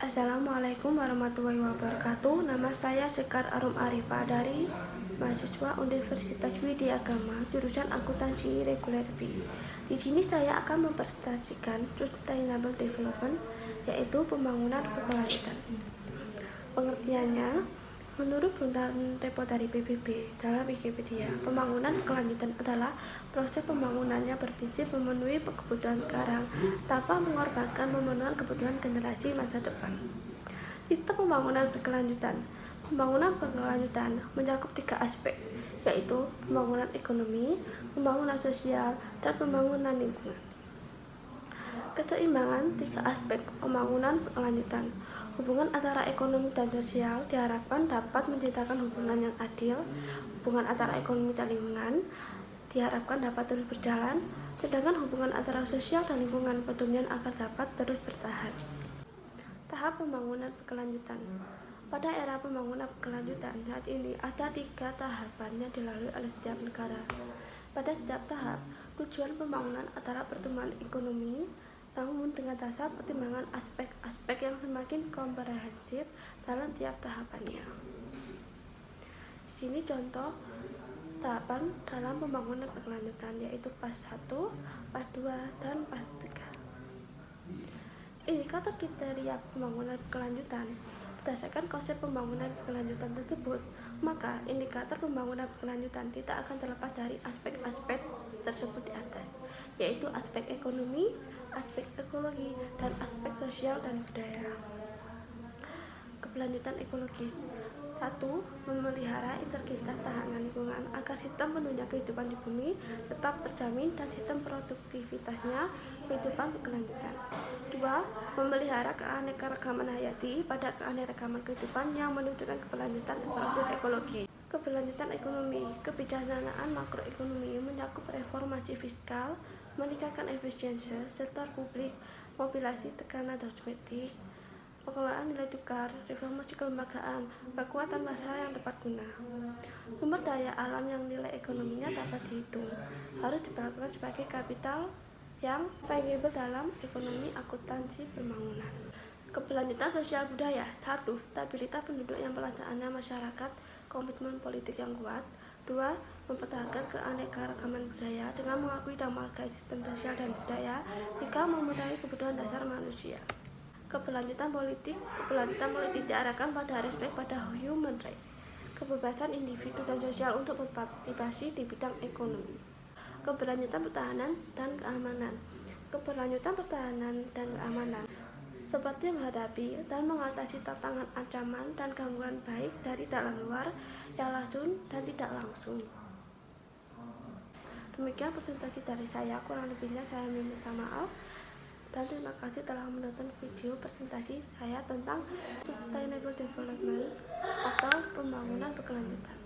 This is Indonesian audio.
Assalamualaikum warahmatullahi wabarakatuh. Nama saya Sekar Arum Arifah dari mahasiswa Universitas Widya Agama jurusan Akuntansi Reguler B. Di sini saya akan mempresentasikan Sustainable Development, yaitu pembangunan berkelanjutan. Pengertiannya, menurut Bluntang Report dari PBB dalam Wikipedia, pembangunan berkelanjutan adalah proses pembangunan yang bervisi memenuhi kebutuhan sekarang tanpa mengorbankan pemenuhan kebutuhan generasi masa depan. Sistem pembangunan berkelanjutan. Pembangunan berkelanjutan mencakup 3 aspek, yaitu pembangunan ekonomi, pembangunan sosial, dan pembangunan lingkungan. Keseimbangan 3 aspek pembangunan berkelanjutan. Hubungan antara ekonomi dan sosial diharapkan dapat menciptakan hubungan yang adil. Hubungan antara ekonomi dan lingkungan diharapkan dapat terus berjalan, sedangkan hubungan antara sosial dan lingkungan tentunya agar dapat terus bertahan. Tahap pembangunan berkelanjutan. Pada era pembangunan berkelanjutan saat ini ada 3 tahapan yang dilalui oleh setiap negara. Pada setiap tahap, tujuan pembangunan adalah pertumbuhan ekonomi, namun dengan dasar pertimbangan aspek-aspek yang semakin komprehensif dalam tiap tahapannya. Di sini contoh tahapan dalam pembangunan berkelanjutan, yaitu fase 1, fase 2, dan fase 3. Indikator kriteria pembangunan berkelanjutan. Berdasarkan konsep pembangunan berkelanjutan tersebut, maka indikator pembangunan berkelanjutan tidak akan terlepas dari aspek-aspek tersebut di atas, yaitu aspek ekonomi, aspek ekologi, dan aspek sosial dan budaya. Keberlanjutan ekologis. 1. Memelihara integritas tahanan lingkungan agar sistem penunjang kehidupan di bumi tetap terjamin dan sistem produktivitasnya kehidupan berkelanjutan. 2. Memelihara keanekaragaman hayati pada keanekaragaman kehidupan yang menunjukkan keberlanjutan proses ekologi. Keberlanjutan ekonomi. Kebijaksanaan makroekonomi mencakup reformasi fiskal, meningkatkan efisiensi sektor publik, mobilisasi tekanan domestik, pengelolaan nilai tukar, reformasi kelembagaan, kekuatan pasar yang tepat guna. Sumber daya alam yang nilai ekonominya dapat dihitung harus diperlakukan sebagai kapital yang tangible dalam ekonomi akuntansi pembangunan. Keberlanjutan sosial budaya. 1. Stabilitas penduduk yang pelaksanaannya masyarakat, komitmen politik yang kuat. 2. Mempertahankan keanekaragaman budaya dengan mengakui dan menghargai sistem sosial dan budaya jika memenuhi kebutuhan dasar manusia. Keberlanjutan politik. Keberlanjutan politik diarahkan pada respek pada human rights, kebebasan individu dan sosial untuk berpartisipasi di bidang ekonomi. Keberlanjutan pertahanan dan keamanan. Keberlanjutan pertahanan dan keamanan seperti menghadapi dan mengatasi tantangan ancaman dan gangguan baik dari dalam luar yang langsung dan tidak langsung. Demikian presentasi dari saya, kurang lebihnya saya minta maaf. Dan terima kasih telah menonton video presentasi saya tentang Sustainable Development atau pembangunan berkelanjutan.